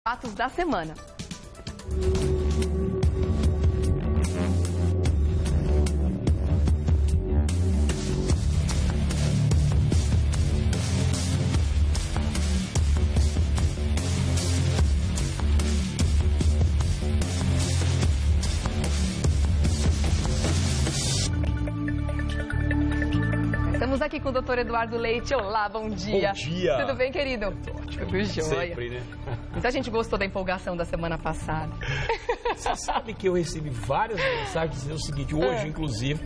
Fatos da semana. Estamos aqui com o Dr. Eduardo Leite. Olá, bom dia. Bom dia. Tudo bem, querido? Tudo sempre, né? Muita gente gostou da empolgação da semana passada. Você sabe que eu recebi várias mensagens dizendo o seguinte, hoje, inclusive,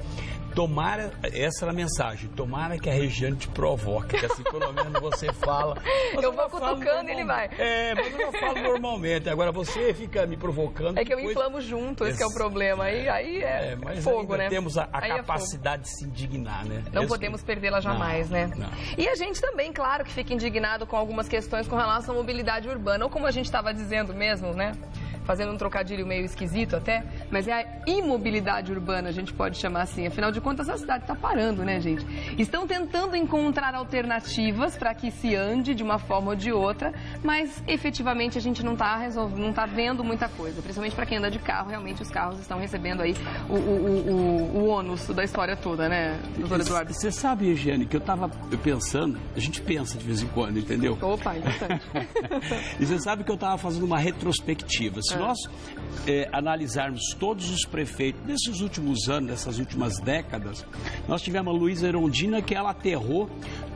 tomara, essa era a mensagem, tomara que a Regiane te provoque, que assim, pelo menos você fala. Eu vou cutucando e ele vai. Mas eu não falo normalmente, agora você fica me provocando. É que eu inflamo junto, esse que é o problema. Aí é mas fogo, ainda né? temos a capacidade de se indignar, né? Não podemos perdê-la jamais, né? Não. E a gente também, claro, que fica indignado com algumas questões com relação à mobilidade urbana, ou como a gente estava dizendo mesmo, né? Fazendo um trocadilho meio esquisito até, mas é a imobilidade urbana, a gente pode chamar assim. Afinal de contas, a cidade está parando, né, gente? Estão tentando encontrar alternativas para que se ande de uma forma ou de outra, mas efetivamente a gente não está vendo muita coisa. Principalmente para quem anda de carro, realmente os carros estão recebendo aí o ônus da história toda, né, doutor Eduardo? Você sabe, Regiane, que eu estava pensando, a gente pensa de vez em quando, entendeu? Opa, importante. E você sabe que eu estava fazendo uma retrospectiva. Se nós analisarmos todos os prefeitos desses últimos anos, dessas últimas décadas, nós tivemos a Luísa Erundina, que ela aterrou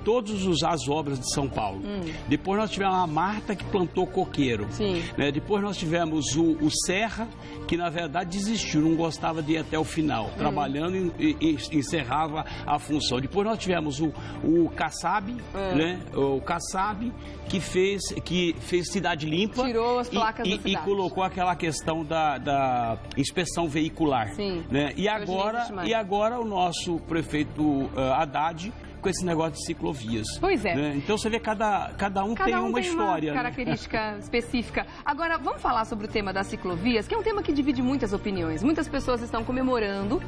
todas as obras de São Paulo. Depois nós tivemos a Marta, que plantou coqueiro. Sim. Né? Depois nós tivemos o Serra, que na verdade desistiu, não gostava de ir até o final, trabalhando e encerrava a função. Depois nós tivemos o Kassab, né? O Kassab, que fez Cidade Limpa. Tirou as placas da cidade. E colocou aquela questão da inspeção veicular. Sim. Né? E agora o nosso prefeito Haddad com esse negócio de ciclovias. Pois é. Né? Então você vê cada um tem uma história. Uma característica específica. Agora, vamos falar sobre o tema das ciclovias, que é um tema que divide muitas opiniões. Muitas pessoas estão comemorando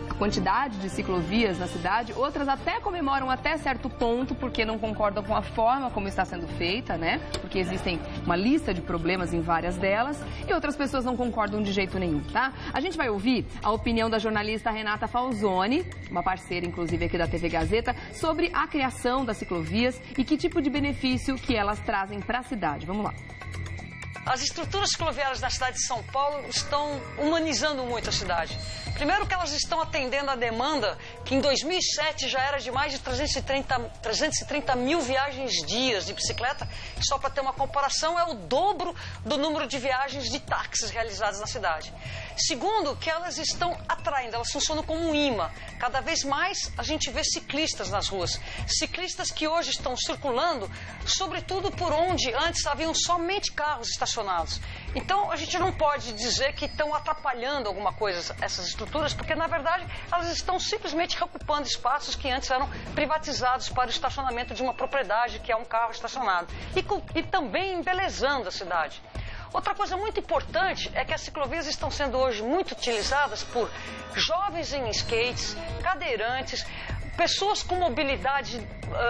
a quantidade de ciclovias na cidade, outras até comemoram até certo ponto, porque não concordam com a forma como está sendo feita, né? Porque existem uma lista de problemas em várias delas, e outras pessoas não concordam de jeito nenhum, tá? A gente vai ouvir a opinião da jornalista Renata Falzoni, uma parceira, inclusive, aqui da TV Gazeta, sobre a criação das ciclovias e que tipo de benefício que elas trazem para a cidade. Vamos lá. As estruturas cicloviárias da cidade de São Paulo estão humanizando muito a cidade. Primeiro que elas estão atendendo a demanda que em 2007 já era de mais de 330 mil viagens dias de bicicleta. Só para ter uma comparação, é o dobro do número de viagens de táxis realizadas na cidade. Segundo, que elas estão atraindo, elas funcionam como um imã. Cada vez mais a gente vê ciclistas nas ruas. Ciclistas que hoje estão circulando, sobretudo por onde antes haviam somente carros estacionados. Então a gente não pode dizer que estão atrapalhando alguma coisa essas estruturas, porque na verdade elas estão simplesmente ocupando espaços que antes eram privatizados para o estacionamento de uma propriedade, que é um carro estacionado. E também embelezando a cidade. Outra coisa muito importante é que as ciclovias estão sendo hoje muito utilizadas por jovens em skates, cadeirantes, pessoas com mobilidade,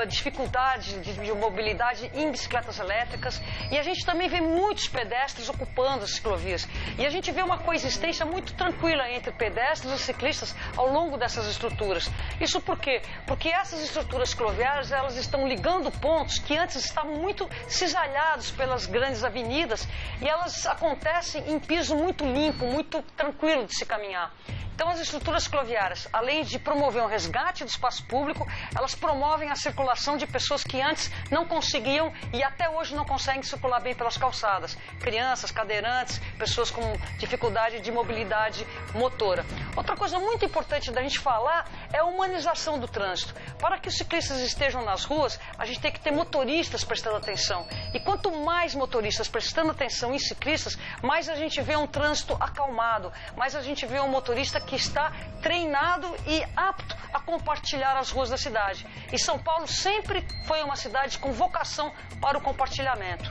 dificuldade de mobilidade em bicicletas elétricas, e a gente também vê muitos pedestres ocupando as ciclovias. E a gente vê uma coexistência muito tranquila entre pedestres e ciclistas ao longo dessas estruturas. Isso por quê? Porque essas estruturas cicloviárias, elas estão ligando pontos que antes estavam muito cisalhados pelas grandes avenidas, e elas acontecem em piso muito limpo, muito tranquilo de se caminhar. Então, as estruturas cicloviárias, além de promover um resgate do espaço público, elas promovem a circulação de pessoas que antes não conseguiam e até hoje não conseguem circular bem pelas calçadas. Crianças, cadeirantes, pessoas com dificuldade de mobilidade motora. Outra coisa muito importante da gente falar é a humanização do trânsito. Para que os ciclistas estejam nas ruas, a gente tem que ter motoristas prestando atenção. E quanto mais motoristas prestando atenção em ciclistas, mais a gente vê um trânsito acalmado, mais a gente vê um motorista que está treinado e apto a compartilhar as ruas da cidade. E São Paulo sempre foi uma cidade com vocação para o compartilhamento.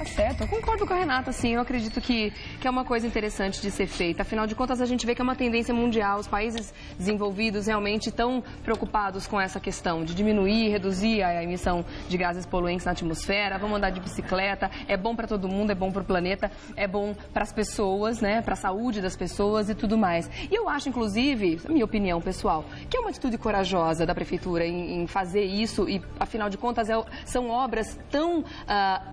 Tá certo, eu concordo com a Renata, sim. Eu acredito que é uma coisa interessante de ser feita. Afinal de contas, a gente vê que é uma tendência mundial. Os países desenvolvidos realmente estão preocupados com essa questão de diminuir, reduzir a emissão de gases poluentes na atmosfera. Vamos andar de bicicleta. É bom para todo mundo, é bom para o planeta, é bom para as pessoas, né? Para a saúde das pessoas e tudo mais. E eu acho, inclusive, minha opinião pessoal, que é uma atitude corajosa da prefeitura em fazer isso e, afinal de contas, são obras tão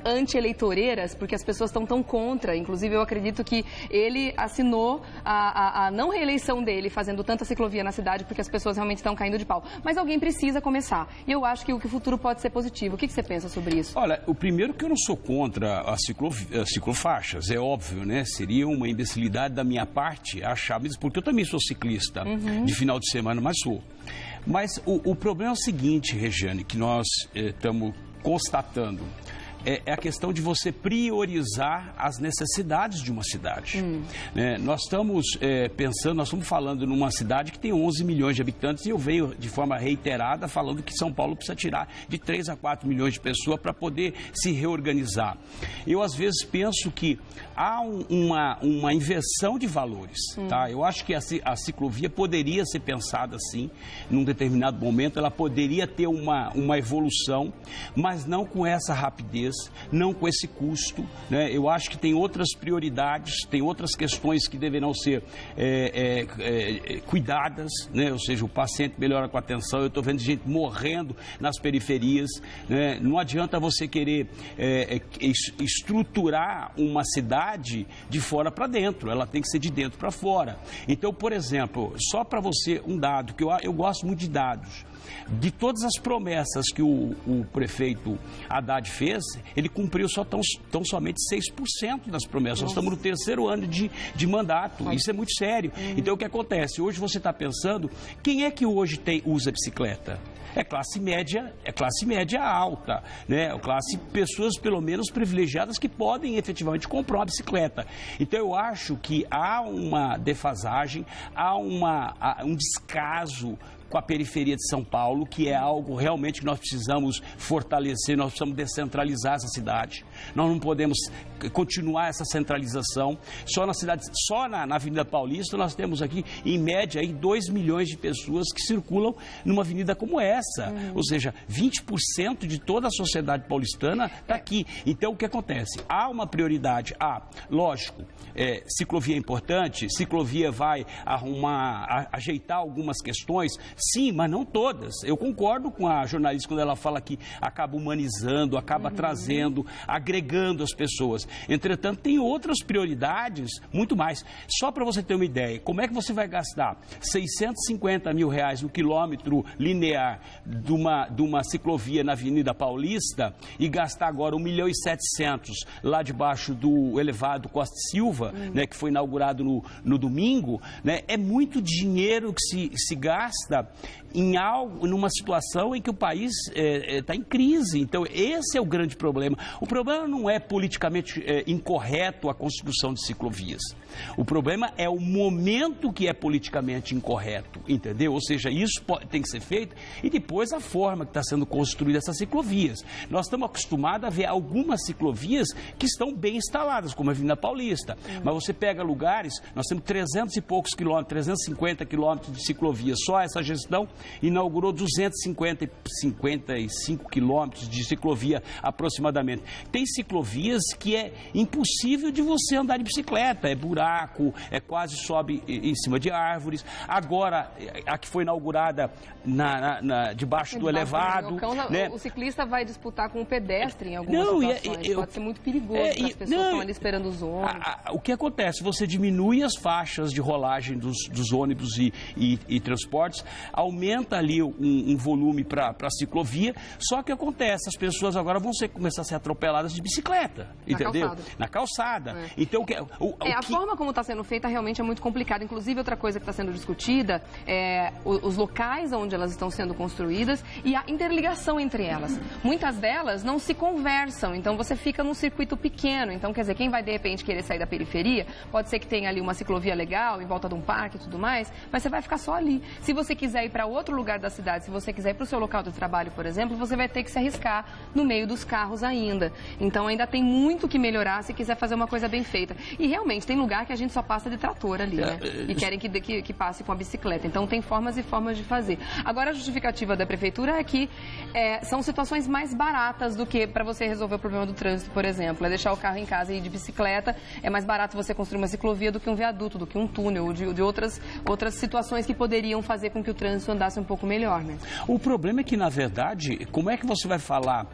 anti-eleitoreiras, porque as pessoas estão tão contra. Inclusive, eu acredito que ele assinou a não reeleição dele fazendo tanta ciclovia na cidade, porque as pessoas realmente estão caindo de pau. Mas alguém precisa começar. E eu acho que o futuro pode ser positivo. O que você pensa sobre isso? Olha, o primeiro que eu não sou contra as ciclofaixas, é óbvio, né? Seria uma imbecilidade da minha parte achar, porque eu também sou ciclista de final de semana, mas sou. Mas o problema é o seguinte, Regiane, que nós estamos constatando. É a questão de você priorizar as necessidades de uma cidade. Nós estamos pensando, nós estamos falando numa cidade que tem 11 milhões de habitantes e eu venho de forma reiterada falando que São Paulo precisa tirar de 3 a 4 milhões de pessoas para poder se reorganizar. Eu, às vezes, penso que há uma inversão de valores. Tá? Eu acho que a ciclovia poderia ser pensada assim, num determinado momento, ela poderia ter uma evolução, mas não com essa rapidez, não com esse custo, né? Eu acho que tem outras prioridades, tem outras questões que deverão ser cuidadas, né? Ou seja, o paciente melhora com a atenção. Eu estou vendo gente morrendo nas periferias, né? Não adianta você querer estruturar uma cidade de fora para dentro, ela tem que ser de dentro para fora. Então, por exemplo, só para você um dado, que eu gosto muito de dados. De todas as promessas que o prefeito Haddad fez, ele cumpriu tão somente 6% das promessas. Nós estamos no 3º ano de mandato. Isso é muito sério. Então, o que acontece? Hoje você está pensando, quem é que hoje usa bicicleta? É classe média alta, né? Pessoas pelo menos privilegiadas que podem efetivamente comprar uma bicicleta. Então eu acho que há uma defasagem, há um descaso com a periferia de São Paulo, que é algo realmente que nós precisamos fortalecer, nós precisamos descentralizar essa cidade. Nós não podemos continuar essa centralização. Só na Avenida Paulista, nós temos aqui, em média, 2 milhões de pessoas que circulam numa avenida como essa. Ou seja, 20% de toda a sociedade paulistana está aqui. Então, o que acontece? Há uma prioridade. Lógico, ciclovia é importante, ciclovia vai ajeitar algumas questões. Sim, mas não todas. Eu concordo com a jornalista quando ela fala que acaba humanizando, acaba trazendo, agregando as pessoas. Entretanto, tem outras prioridades, muito mais. Só para você ter uma ideia, como é que você vai gastar 650 mil reais no quilômetro linear de uma ciclovia na Avenida Paulista e gastar agora 1.700.000 lá debaixo do elevado Costa e Silva, né, que foi inaugurado no domingo, né? É muito dinheiro que se gasta numa situação em que o país está em crise. Então, esse é o grande problema. O problema não é politicamente incorreto a construção de ciclovias. O problema é o momento que é politicamente incorreto, entendeu? Ou seja, isso tem que ser feito e depois a forma que está sendo construída essas ciclovias. Nós estamos acostumados a ver algumas ciclovias que estão bem instaladas, como a Avenida Paulista. Mas você pega lugares, nós temos 300 e poucos quilômetros, 350 quilômetros de ciclovia. Só essa gestão inaugurou 255 quilômetros de ciclovia aproximadamente. Tem ciclovias que é impossível de você andar de bicicleta, é buraco, quase sobe em cima de árvores. Agora, a que foi inaugurada debaixo do elevado. Né? O ciclista vai disputar com o pedestre em algumas situações. Pode ser muito perigoso para as pessoas que estão ali esperando os ônibus. O que acontece? Você diminui as faixas de rolagem dos ônibus e transportes, aumenta ali um volume para a ciclovia, só que acontece, as pessoas agora vão começar a ser atropeladas de bicicleta, entendeu? Na calçada. Então, a forma como está sendo feita realmente é muito complicada. Inclusive, outra coisa que está sendo discutida é os locais onde elas estão sendo construídas e a interligação entre elas. Muitas delas não se conversam, então você fica num circuito pequeno. Então, quer dizer, quem vai de repente querer sair da periferia, pode ser que tenha ali uma ciclovia legal em volta de um parque e tudo mais, mas você vai ficar só ali. Se você quiser quiser ir para outro lugar da cidade, se você quiser ir para o seu local de trabalho, por exemplo, você vai ter que se arriscar no meio dos carros ainda. Então ainda tem muito que melhorar se quiser fazer uma coisa bem feita. E realmente tem lugar que a gente só passa de trator ali, né? E querem que passe com a bicicleta. Então tem formas e formas de fazer. Agora a justificativa da prefeitura é que são situações mais baratas do que para você resolver o problema do trânsito, por exemplo. É deixar o carro em casa e ir de bicicleta. É mais barato você construir uma ciclovia do que um viaduto, do que um túnel, ou de outras situações que poderiam fazer com que o trânsito andasse um pouco melhor, né? O problema é que, na verdade, como é que você vai falar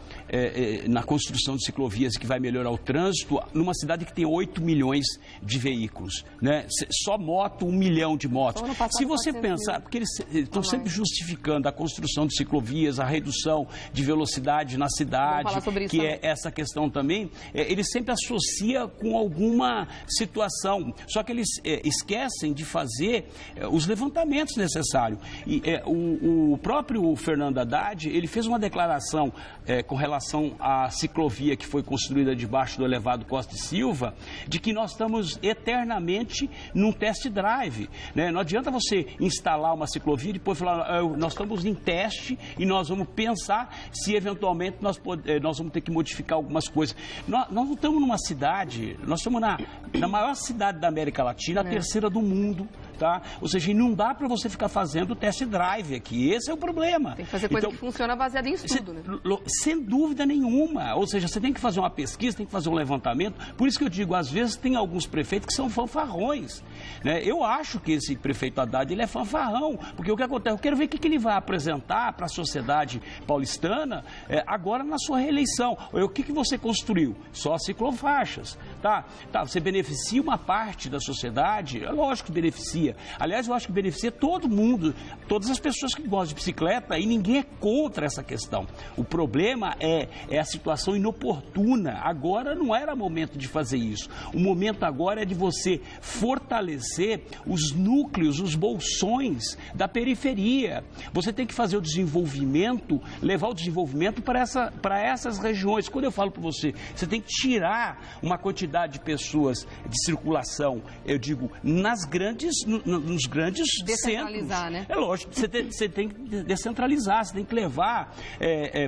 na construção de ciclovias que vai melhorar o trânsito numa cidade que tem 8 milhões de veículos, né? Só moto, 1 milhão de motos. Se você pensar, porque eles estão sempre justificando a construção de ciclovias, a redução de velocidade na cidade, que é essa questão também, eles sempre associam com alguma situação, só que eles esquecem de fazer os levantamentos necessários. E o próprio Fernando Haddad, ele fez uma declaração com relação à ciclovia que foi construída debaixo do elevado Costa e Silva, de que nós estamos eternamente num test drive, né? Não adianta você instalar uma ciclovia e depois falar, nós estamos em teste e nós vamos pensar se eventualmente nós vamos ter que modificar algumas coisas. Nós não estamos numa cidade, nós estamos na maior cidade da América Latina, a terceira do mundo, tá? Ou seja, não dá para você ficar fazendo test drive aqui, esse é o problema. Tem que fazer coisa que funciona baseada em estudo, né? Sem dúvida nenhuma, ou seja, você tem que fazer uma pesquisa, tem que fazer um levantamento, por isso que eu digo, às vezes tem alguns prefeitos que são fanfarrões, né? Eu acho que esse prefeito Haddad, ele é fanfarrão, porque o que acontece, eu quero ver o que ele vai apresentar para a sociedade paulistana agora na sua reeleição. O que você construiu? Só ciclofaixas, tá? Você beneficia uma parte da sociedade, é lógico que beneficia. Aliás, eu acho que beneficia todo mundo, todas as pessoas que gostam de bicicleta, e ninguém é contra essa questão. O problema é a situação inoportuna. Agora não era momento de fazer isso. O momento agora é de você fortalecer os núcleos, os bolsões da periferia. Você tem que fazer o desenvolvimento, levar o desenvolvimento para essas regiões. Quando eu falo para você, você tem que tirar uma quantidade de pessoas de circulação, eu digo, nos grandes centros. Né? É lógico, você tem que descentralizar, você tem que levar,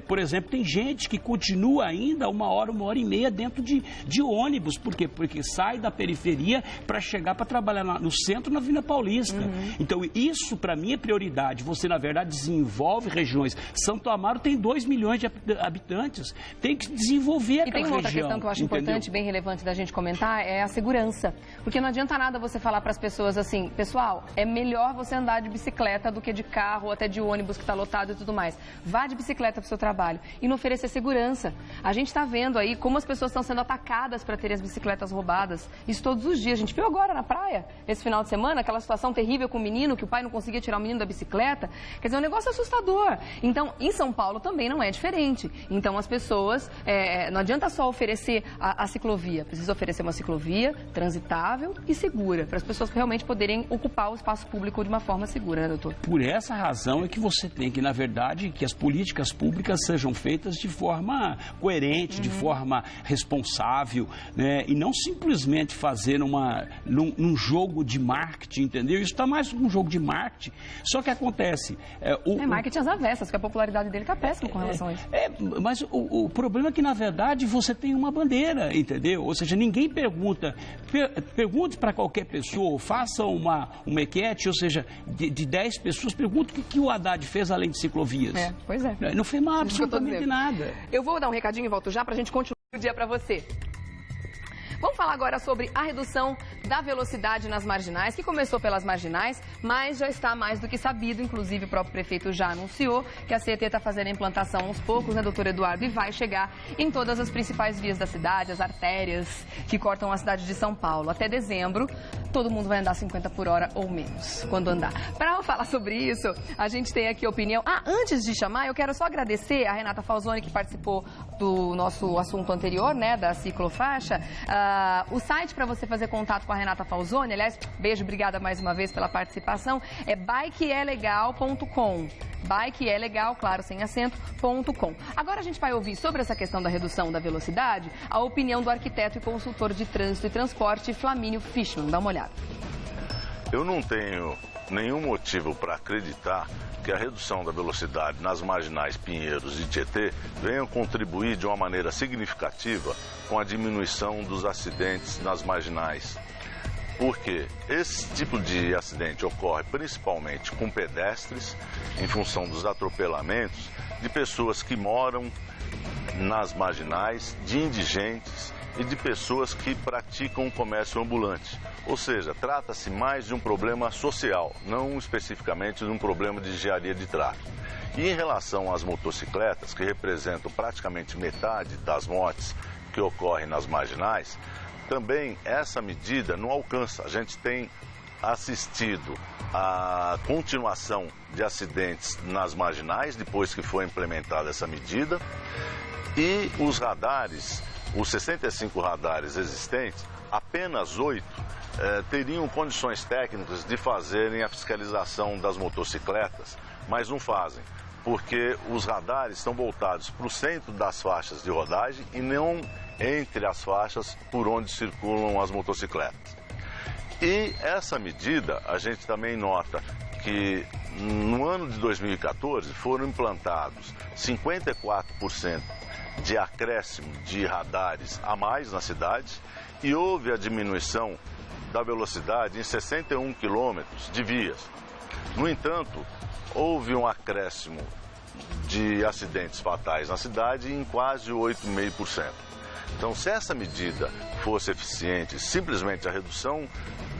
por exemplo, tem gente que continua ainda 1 hora, 1h30 dentro de ônibus. Por quê? Porque sai da periferia para chegar para trabalhar no centro, na Avenida Paulista. Então, isso para mim é prioridade. Você, na verdade, desenvolve regiões. Santo Amaro tem 2 milhões de habitantes. Tem que desenvolver aquela região. E tem uma outra questão que eu acho importante, bem relevante da gente comentar, é a segurança. Porque não adianta nada você falar para as pessoas assim, pessoal, é melhor você andar de bicicleta do que de carro ou até de ônibus que está lotado e tudo mais. Vá de bicicleta para o seu trabalho e não oferecer segurança. A gente está vendo aí como as pessoas estão sendo atacadas para terem as bicicletas roubadas. Isso todos os dias. A gente viu agora na praia, esse final de semana, aquela situação terrível com o menino, que o pai não conseguia tirar o menino da bicicleta. Quer dizer, é um negócio assustador. Então, em São Paulo também não é diferente. Então, as pessoas, não adianta só oferecer a ciclovia. Precisa oferecer uma ciclovia transitável e segura, para as pessoas realmente poderem ocupar o espaço público de uma forma segura, né, doutor? Por essa razão é que você tem que, na verdade, que as políticas públicas sejam feitas de forma coerente, de forma responsável, né? E não simplesmente fazer num jogo de marketing, entendeu? Isso está mais um jogo de marketing. Só que acontece... marketing às avessas, que a popularidade dele está péssima com relação a isso. Mas o problema é que, na verdade, você tem uma bandeira, entendeu? Ou seja, ninguém pergunta. Pergunte para qualquer pessoa, faça uma enquete, ou seja, de 10 pessoas, pergunte o que o Haddad fez além de ciclovias. Pois é. Não fez absolutamente nada. Eu vou dar um recadinho e volto já para a gente continuar o dia para você. Vamos falar agora sobre a redução da velocidade nas marginais, que começou pelas marginais, mas já está mais do que sabido. Inclusive, o próprio prefeito já anunciou que a CET está fazendo a implantação aos poucos, né, doutor Eduardo? E vai chegar em todas as principais vias da cidade, as artérias que cortam a cidade de São Paulo. Até dezembro, todo mundo vai andar 50 por hora ou menos, quando andar. Para falar sobre isso, a gente tem aqui a opinião. Antes de chamar, eu quero só agradecer a Renata Falzoni, que participou do nosso assunto anterior, né, da ciclofaixa. O site para você fazer contato com a Renata Falzoni, aliás, beijo, obrigada mais uma vez pela participação, é bikeelegal.com. Bikeelegal, claro, sem acento.com. Agora a gente vai ouvir sobre essa questão da redução da velocidade a opinião do arquiteto e consultor de trânsito e transporte, Flamínio Fishman. Dá uma olhada. Eu não tenho nenhum motivo para acreditar que a redução da velocidade nas marginais Pinheiros e Tietê venha contribuir de uma maneira significativa com a diminuição dos acidentes nas marginais. Porque esse tipo de acidente ocorre principalmente com pedestres, em função dos atropelamentos de pessoas que moram nas marginais, de indigentes e de pessoas que praticam o comércio ambulante. Ou seja, trata-se mais de um problema social, não especificamente de um problema de engenharia de tráfego. E em relação às motocicletas, que representam praticamente metade das mortes que ocorrem nas marginais, também essa medida não alcança. A gente tem assistido à continuação de acidentes nas marginais, depois que foi implementada essa medida, e os radares, os 65 radares existentes, apenas 8 teriam condições técnicas de fazerem a fiscalização das motocicletas, mas não fazem, porque os radares estão voltados para o centro das faixas de rodagem e não entre as faixas por onde circulam as motocicletas. E essa medida, a gente também nota que no ano de 2014 foram implantados 54% de acréscimo de radares a mais na cidade e houve a diminuição da velocidade em 61 quilômetros de vias. No entanto, houve um acréscimo de acidentes fatais na cidade em quase 8,5%. Então, se essa medida fosse eficiente, simplesmente a redução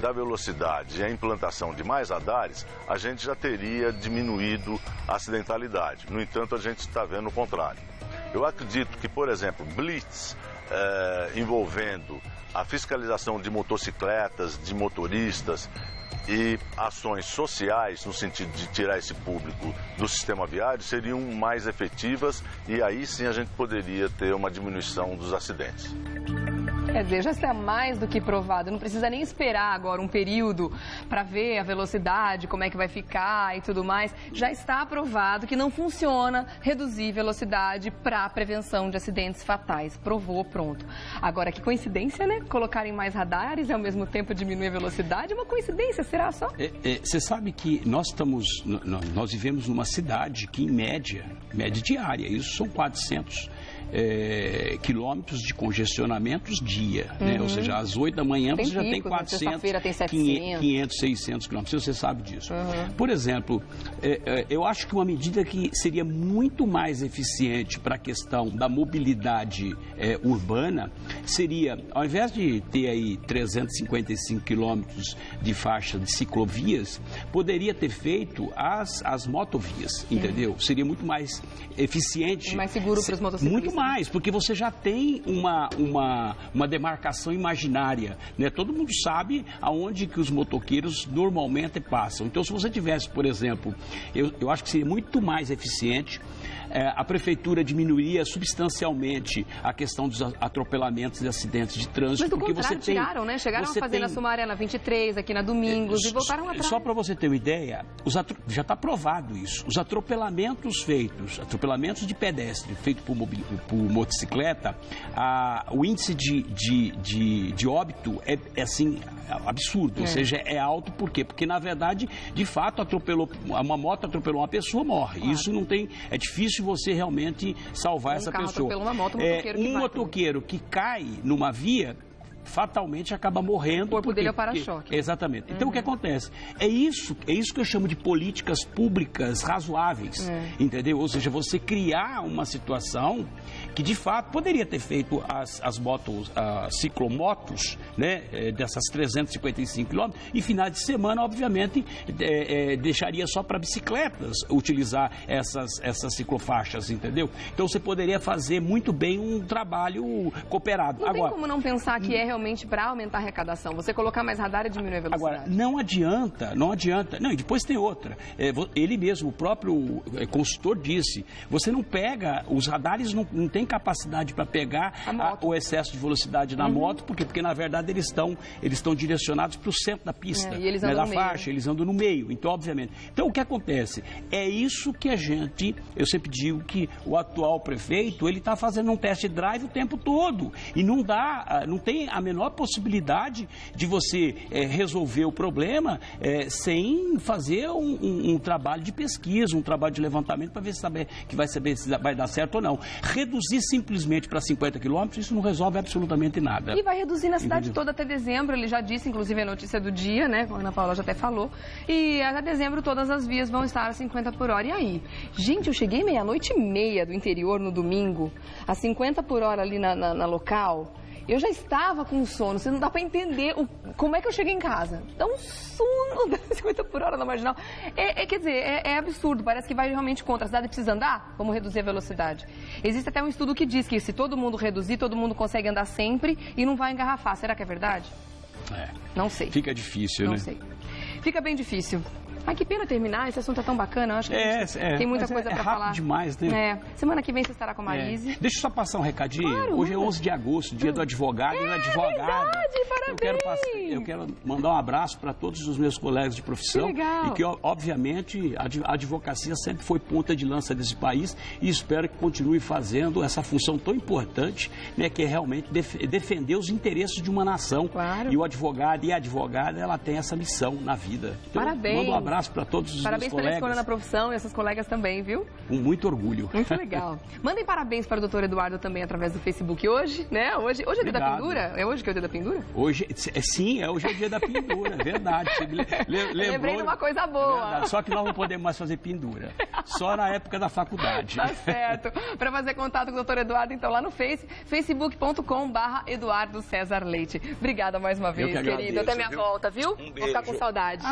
da velocidade e a implantação de mais radares, a gente já teria diminuído a acidentalidade. No entanto, a gente está vendo o contrário. Eu acredito que, por exemplo, blitz envolvendo a fiscalização de motocicletas, de motoristas e ações sociais, no sentido de tirar esse público do sistema viário, seriam mais efetivas e aí sim a gente poderia ter uma diminuição dos acidentes. Quer dizer, já está mais do que provado, não precisa nem esperar agora um período para ver a velocidade, como é que vai ficar e tudo mais. Já está provado que não funciona reduzir velocidade para a prevenção de acidentes fatais. Provou, pronto. Agora, que coincidência, né? Colocarem mais radares e ao mesmo tempo diminuir a velocidade, é uma coincidência, será só? Você sabe que nós vivemos numa cidade que, em média diária, isso são 400 quilômetros de congestionamentos dia, né? Ou seja, às 8 da manhã você já tem 400, tem 700. 500, 600 quilômetros, você sabe disso. Por exemplo, eu acho que uma medida que seria muito mais eficiente para a questão da mobilidade urbana seria, ao invés de ter aí 355 quilômetros de faixa de ciclovias, poderia ter feito as motovias, entendeu? Seria muito mais eficiente. Mais seguro para os motociclistas. Muito mais, porque você já tem uma demarcação imaginária, né? Todo mundo sabe aonde que os motoqueiros normalmente passam. Então, se você tivesse, por exemplo, eu acho que seria muito mais eficiente, a prefeitura diminuiria substancialmente a questão dos atropelamentos e acidentes de trânsito. Mas do porque contrário, você tem, tiraram, né? Chegaram a fazer na Sumaré, na 23, aqui na Domingos e voltaram atrás. Só para você ter uma ideia, já está provado isso. Os atropelamentos de pedestre feitos por motocicleta, o índice de óbito é assim, absurdo. Ou seja, é alto. Por quê? Porque, na verdade, de fato, uma moto atropelou uma pessoa, morre. Claro. Isso não tem... É difícil você realmente salvar essa pessoa. Uma moto, um motoqueiro que cai numa via, fatalmente acaba morrendo. O corpo dele é o para-choque. Exatamente. Então, o que acontece? É isso que eu chamo de políticas públicas razoáveis, entendeu? Ou seja, você criar uma situação que, de fato, poderia ter feito as ciclomotos, né, dessas 355 quilômetros, e finais de semana, obviamente, deixaria só para bicicletas utilizar essas ciclofaixas, entendeu? Então, você poderia fazer muito bem um trabalho cooperado. Não tem como não pensar que é realmente para aumentar a arrecadação, você colocar mais radar e diminuir a velocidade. Agora, não adianta. Não, e depois tem outra. Ele mesmo, o próprio consultor disse, você não pega, os radares não têm capacidade para pegar o excesso de velocidade na moto, porque na verdade eles estão direcionados para o centro da pista, e eles andam da no faixa, meio. Eles andam no meio, então obviamente. Então o que acontece? É isso que eu sempre digo que o atual prefeito, ele está fazendo um test drive o tempo todo, e não tem a menor possibilidade de você resolver o problema sem fazer um trabalho de pesquisa, um trabalho de levantamento para ver se vai dar certo ou não. Reduzir simplesmente para 50 quilômetros, isso não resolve absolutamente nada. E vai reduzir na cidade toda até dezembro, ele já disse, inclusive a notícia do dia, né? A Ana Paula já até falou. E até dezembro todas as vias vão estar a 50 por hora. E aí? Gente, eu cheguei 00:30 do interior no domingo, a 50 por hora ali na local. Eu já estava com sono, você não dá para entender como é que eu cheguei em casa. Dá um sono, 50 por hora na marginal. Quer dizer, é absurdo, parece que vai realmente contra. A cidade precisa andar, vamos reduzir a velocidade. Existe até um estudo que diz que se todo mundo reduzir, todo mundo consegue andar sempre e não vai engarrafar. Será que é verdade? Não sei. Fica difícil, né? Não sei. Fica bem difícil. Ai, que pena terminar, esse assunto é tão bacana, eu acho que tem muita coisa para falar. Demais, né? Semana que vem você estará com a Marise. Deixa eu só passar um recadinho. Claro, hoje é 11 de agosto, dia do advogado e da advogada. Verdade, eu quero mandar um abraço para todos os meus colegas de profissão. Que legal. E que, obviamente, a advocacia sempre foi ponta de lança desse país e espero que continue fazendo essa função tão importante, né, que é realmente defender os interesses de uma nação. Claro. E o advogado e a advogada, ela tem essa missão na vida. Então, parabéns. Mando um abraço para todos os meus colegas. Parabéns pela escolha na profissão e essas colegas também, viu? Com muito orgulho. Muito legal. Mandem parabéns para o doutor Eduardo também através do Facebook hoje, né? Hoje é o dia da pendura? É hoje que é o dia da pendura? Hoje é o dia da pendura, verdade. Você lembrei de uma coisa boa. Verdade, só que nós não podemos mais fazer pendura. Só na época da faculdade. Tá certo. Para fazer contato com o doutor Eduardo, então lá no facebook.com/Eduardo César Leite. Obrigada mais uma vez, querido. Até minha volta, viu? Vou ficar com saudade.